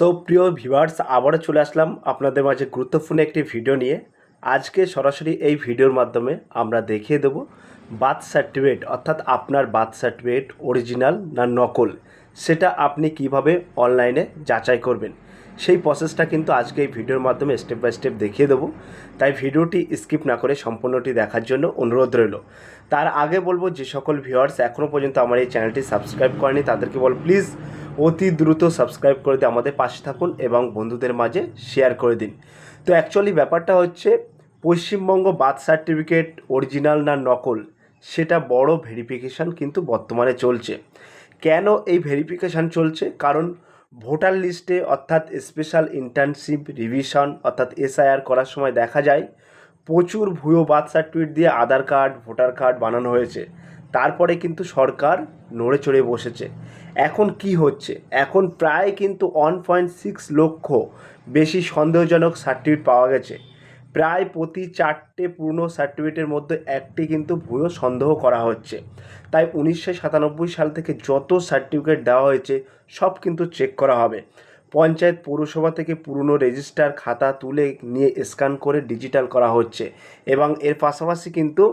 So প্রিয় viewers, আবারও চলে আসলাম আপনাদের মাঝে গুরুত্বপূর্ণ একটি ভিডিও নিয়ে। আজকে সরাসরি এই ভিডিওর মাধ্যমে আমরা দেখিয়ে দেব বার্থ সার্টিফিকেট, অর্থাৎ আপনার বার্থ সার্টিফিকেট অরিজিনাল না নকল, সেটা আপনি কিভাবে অনলাইনে যাচাই করবেন সেই প্রসেসটা কিন্তু আজকে এই ভিডিওর মাধ্যমে স্টেপ বাই স্টেপ দেখিয়ে দেবো। তাই ভিডিওটি স্কিপ না করে সম্পূর্ণটি দেখার জন্য অনুরোধ রইল। তার আগে বলবো, যে সকল ভিউয়ার্স এখনও পর্যন্ত আমার এই চ্যানেলটি সাবস্ক্রাইব করেনি তাদেরকে বল প্লিজ অতি দ্রুত সাবস্ক্রাইব করে দিয়ে আমাদের পাশে থাকুন এবং বন্ধুদের মাঝে শেয়ার করে দিন। তো অ্যাকচুয়ালি ব্যাপারটা হচ্ছে, পশ্চিমবঙ্গ বার্থ সার্টিফিকেট অরিজিনাল না নকল সেটা বড় ভেরিফিকেশান কিন্তু বর্তমানে চলছে। কেন এই ভেরিফিকেশান চলছে? কারণ ভোটার লিস্টে অর্থাৎ স্পেশাল ইন্টার্নশিপ রিভিশন অর্থাৎ এসআইআর করার সময় দেখা যায় প্রচুর ভুয়ো বার্থ সার্টিফিকেট দিয়ে আধার কার্ড ভোটার কার্ড বানানো হয়েছে। তারপরে কিন্তু সরকার নড়ে চড়ে বসেছে। এখন কি হচ্ছে, এখন প্রায় কিন্তু 1.6 লক্ষ বেশি সন্দেহজনক সার্টিফিকেট পাওয়া গেছে। প্রায় প্রতি 4টে পুরনো সার্টিফিকেটের মধ্যে একটি কিন্তু ভুয়ো সন্দেহ করা হচ্ছে। তাই 1997 সাল থেকে যত সার্টিফিকেট দেওয়া হয়েছে সব কিন্তু চেক করা হবে। পঞ্চায়েত পৌরসভা থেকে পুরনো রেজিস্টার খাতা তুলে নিয়ে স্ক্যান করে ডিজিটাল করা হচ্ছে। এবং এর পাশাপাশি কিন্তু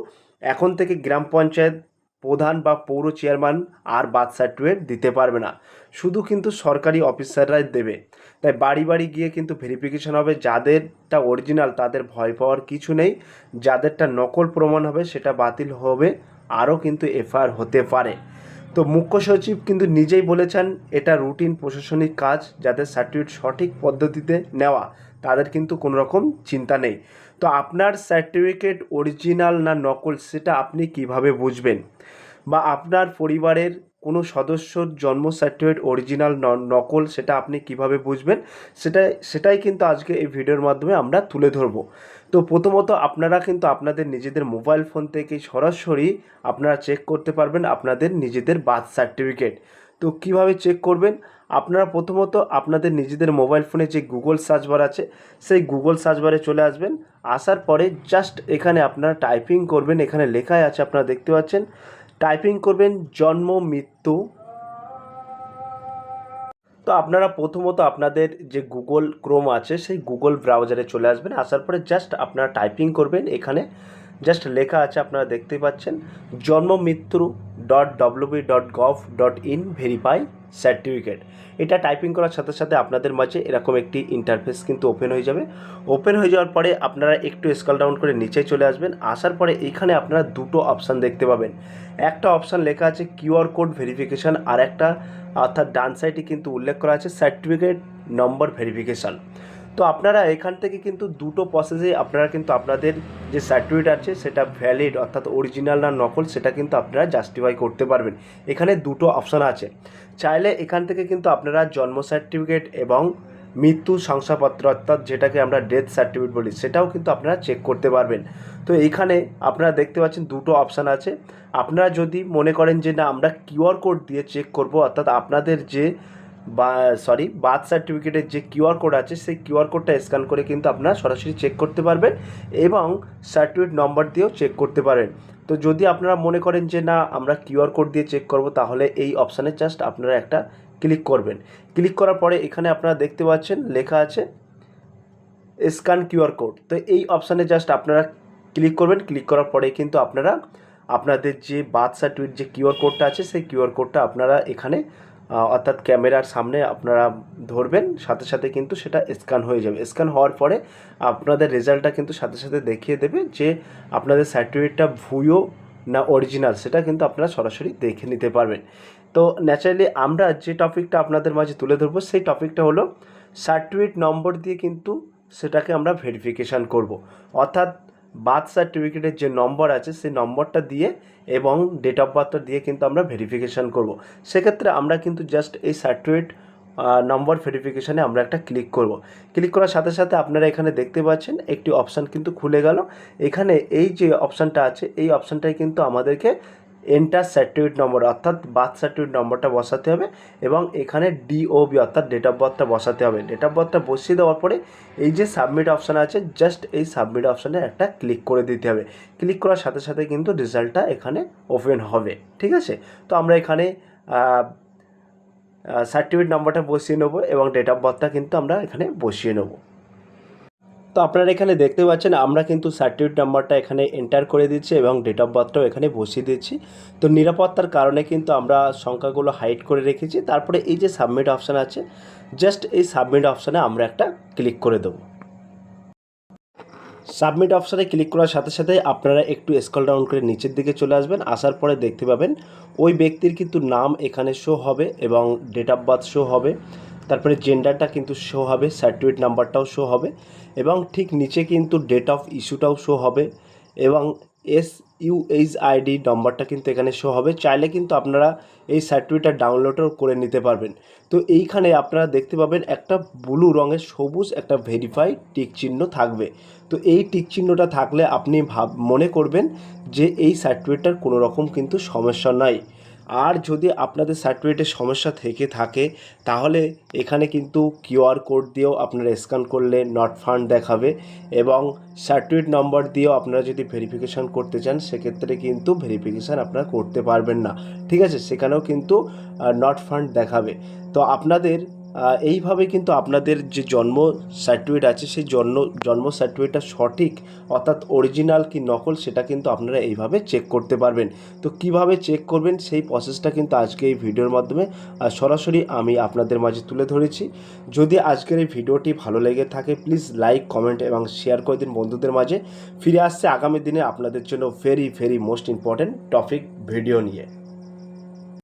এখন থেকে গ্রাম পঞ্চায়েত প্রধান বা পৌর চেয়ারম্যান আর বার্থ সার্টিফিকেট দিতে পারবে না, শুধু কিন্তু সরকারি অফিসাররাই দেবে। তাই বাড়ি বাড়ি গিয়ে কিন্তু ভেরিফিকেশন হবে। যাদেরটা অরিজিনাল তাদের ভয় পাওয়ার কিছু নেই, যাদেরটা নকল প্রমাণ হবে সেটা বাতিল হবে, আরও কিন্তু এফআইআর হতে পারে। তো মুখ্য সচিব কিন্তু নিজেই বলেছেন এটা রুটিন প্রশাসনিক কাজ, যাদের সার্টিফিকেট সঠিক পদ্ধতিতে নেওয়া তাদের কিন্তু কোনো রকম চিন্তা নেই। তো আপনার সার্টিফিকেট অরিজিনাল না নকল সেটা আপনি কিভাবে বুঝবেন, বা আপনার পরিবারের কোনো সদস্যর জন্ম সার্টিফিকেট অরিজিনাল নকল সেটা আপনি কিভাবে বুঝবেন, সেটাই কিন্তু আজকে এই ভিডিওর মাধ্যমে আমরা তুলে ধরব। তো প্রথমত আপনারা কিন্তু আপনাদের নিজেদের মোবাইল ফোন থেকে সরাসরি আপনারা চেক করতে পারবেন আপনাদের নিজেদের বার্থ সার্টিফিকেট। তো কিভাবে চেক করবেন? আপনারা প্রথমত আপনাদের নিজেদের মোবাইল ফোনে যে গুগল সার্চ বার আছে সেই গুগল সার্চ বারে চলে আসবেন। আসার পরে জাস্ট এখানে আপনারা টাইপিং করবেন, এখানে লেখাই আছে আপনারা দেখতে পাচ্ছেন, টাইপিং করবেন জন্ম মৃত্যু। তো আপনারা প্রথমত আপনাদের যে গুগল ক্রোম আছে সেই গুগল ব্রাউজারে চলে আসবেন। আসার পরে জাস্ট আপনারা টাইপিং করবেন, এখানে জাস্ট লেখা আছে আপনারা দেখতেই পাচ্ছেন jnmmitru.wb.gov.in ভেরিফাই সার্টিফিকেট। এটা টাইপিং করার সাথে সাথে আপনাদের মাঝে এরকম একটি ইন্টারফেস কিন্তু ওপেন হয়ে যাবে। ওপেন হয়ে যাওয়ার পরে আপনারা একটু স্ক্রল ডাউন করে নিচে চলে আসবেন। আসার পরে এখানে আপনারা দুটো অপশান দেখতে পাবেন। একটা অপশান লেখা আছে কিউআর কোড ভেরিফিকেশান, আর একটা অর্থাৎ ডান সাইডে কিন্তু উল্লেখ করা আছে সার্টিফিকেট নম্বর ভেরিফিকেশান। তো আপনারা এখান থেকে কিন্তু দুটো প্রসেসে আপনারা কিন্তু আপনাদের যে সার্টিফিকেট আছে সেটা ভ্যালিড অর্থাৎ অরিজিনাল না নকল সেটা কিন্তু আপনারা জাস্টিফাই করতে পারবেন। এখানে দুটো অপশান আছে। চাইলে এখান থেকে কিন্তু আপনারা জন্ম সার্টিফিকেট এবং মৃত্যু শংসাপত্র অর্থাৎ যেটাকে আমরা ডেথ সার্টিফিকেট বলি সেটাও কিন্তু আপনারা চেক করতে পারবেন। তো এইখানে আপনারা দেখতে পাচ্ছেন দুটো অপশান আছে। আপনারা যদি মনে করেন যে না আমরা কিউআর কোড দিয়ে চেক করব, অর্থাৎ আপনাদের যে বার্থ সার্টিফিকেটের যে কিউআর কোড আছে সেই কিউআর কোডটা স্ক্যান করে কিন্তু আপনারা সরাসরি চেক করতে পারবেন এবং সার্টিফিকেট নম্বর দিয়েও চেক করতে পারেন। তো যদি আপনারা মনে করেন যে না আমরা কিউআর কোড দিয়ে চেক করব, তাহলে এই অপশানে জাস্ট আপনারা একটা ক্লিক করবেন। ক্লিক করার পরে এখানে আপনারা দেখতে পাচ্ছেন লেখা আছে স্ক্যান কিউআর কোড। তো এই অপশানে জাস্ট আপনারা ক্লিক করবেন। ক্লিক করার পরে কিন্তু আপনারা আপনাদের যে বার্থ সার্টিফিকেট যে কিউআর কোডটা আছে সেই কিউআর কোডটা আপনারা এখানে অর্থাৎ ক্যামেরার সামনে আপনারা ধরবেন, সাথে সাথে কিন্তু সেটা স্ক্যান হয়ে যাবে। স্ক্যান হওয়ার পরে আপনাদের রেজাল্টটা কিন্তু সাথে সাথে দেখিয়ে দেবে যে আপনাদের সার্টিফিকেটটা ভুয়ো না অরিজিনাল, সেটা কিন্তু আপনারা সরাসরি দেখে নিতে পারবেন। তো ন্যাচারালি আমরা যে টপিকটা আপনাদের মাঝে তুলে ধরবো সেই টপিকটা হলো সার্টিফিকেট নম্বর দিয়ে কিন্তু সেটাকে আমরা ভেরিফিকেশান করব। অর্থাৎ বার্থ সার্টিফিকেটের যে নম্বর আছে সেই নম্বরটা দিয়ে এবং ডেট অফ বার্থটা দিয়ে কিন্তু আমরা ভেরিফিকেশান করব। সেক্ষেত্রে আমরা কিন্তু জাস্ট এই সার্টিফিকেট নম্বর ভেরিফিকেশানে আমরা একটা ক্লিক করব। ক্লিক করার সাথে সাথে আপনারা এখানে দেখতে পাচ্ছেন একটি অপশান কিন্তু খুলে গেল। এখানে এই যে অপশানটা আছে এই অপশানটাই কিন্তু আমাদেরকে এন্টার সার্টিফিকেট নম্বর অর্থাৎ বার্থ সার্টিফিকেট নম্বরটা বসাতে হবে এবং এখানে ডিওবি অর্থাৎ ডেট অফ বার্থটা বসাতে হবে। ডেট অফ বার্থটা বসিয়ে দেওয়ার পরে এই যে সাবমিট অপশান আছে জাস্ট এই সাবমিট অপশানে একটা ক্লিক করে দিতে হবে। ক্লিক করার সাথে সাথে কিন্তু রেজাল্টটা এখানে ওপেন হবে। ঠিক আছে, তো আমরা এখানে সার্টিফিকেট নাম্বারটা বসিয়ে নেব এবং ডেট অফ বার্থটা কিন্তু আমরা এখানে বসিয়ে নেব। তো আপনারা এখানে দেখতে পাচ্ছেন আমরা কিন্তু সার্টিফিকেট নাম্বারটা এখানে এন্টার করে দিচ্ছি এবং ডেট অফ বার্থটাও এখানে বসিয়ে দিচ্ছি। তো নিরাপত্তার কারণে কিন্তু আমরা সংখ্যাগুলো হাইড করে রেখেছি। তারপরে এই যে সাবমিট অপশান আছে, জাস্ট এই সাবমিট অপশানে আমরা একটা ক্লিক করে দেবো। সাবমিট অপশানে ক্লিক করার সাথে সাথে আপনারা একটু স্ক্রল ডাউন করে নিচের দিকে চলে আসবেন। আসার পরে দেখতে পাবেন ওই ব্যক্তির কিন্তু নাম এখানে শো হবে এবং ডেট অফ বার্থ শো হবে, তারপরে জেন্ডারটা কিন্তু শো হবে, সার্টিফিকেট নাম্বারটাও শো হবে এবং ঠিক নিচে কিন্তু ডেট অফ ইস্যুটাও শো হবে এবং SUHID নম্বরটা কিন্তু এখানে শো হবে। চাইলে কিন্তু আপনারা এই সার্টিফিকেটটা ডাউনলোডও করে নিতে পারবেন। তো এইখানে আপনারা দেখতে পাবেন একটা ব্লু রঙের সবুজ একটা ভেরিফাই টিক চিহ্ন থাকবে। তো এই টিক চিহ্নটা থাকলে আপনি মনে করবেন যে এই সার্টিফিকেটটার কোনো রকম কিন্তু সমস্যা নাই। আর যদি আপনাদের সার্টিফিকেটের সমস্যা থেকে থাকে তাহলে এখানে কিন্তু QR কোড দিয়েও আপনারা স্ক্যান করলে নট ফাউন্ড দেখাবে এবং সার্টিফিকেট নম্বর দিয়েও আপনারা যদি ভেরিফিকেশান করতে চান সেক্ষেত্রে কিন্তু ভেরিফিকেশান আপনারা করতে পারবেন না, ঠিক আছে, সেখানেও কিন্তু নট ফাউন্ড দেখাবে। তো আপনাদের এইভাবে কিন্তু আপনাদের যে জন্ম সার্টিফিকেট আছে সেই জন্ম সার্টিফিকেটটা সঠিক অর্থাৎ অরিজিনাল কি নকল সেটা কিন্তু আপনারা এইভাবে চেক করতে পারবেন। তো কিভাবে চেক করবেন সেই প্রসেসটা কিন্তু আজকে এই ভিডিওর মাধ্যমে সরাসরি আমি আপনাদের মাঝে তুলে ধরেছি। যদি আজকের এই ভিডিওটি ভালো লেগে থাকে প্লিজ লাইক, কমেন্ট এবং শেয়ার করে দিন বন্ধুদের মাঝে। ফিরে আসছে আগামী দিনে আপনাদের জন্য very most important topic video নিয়ে।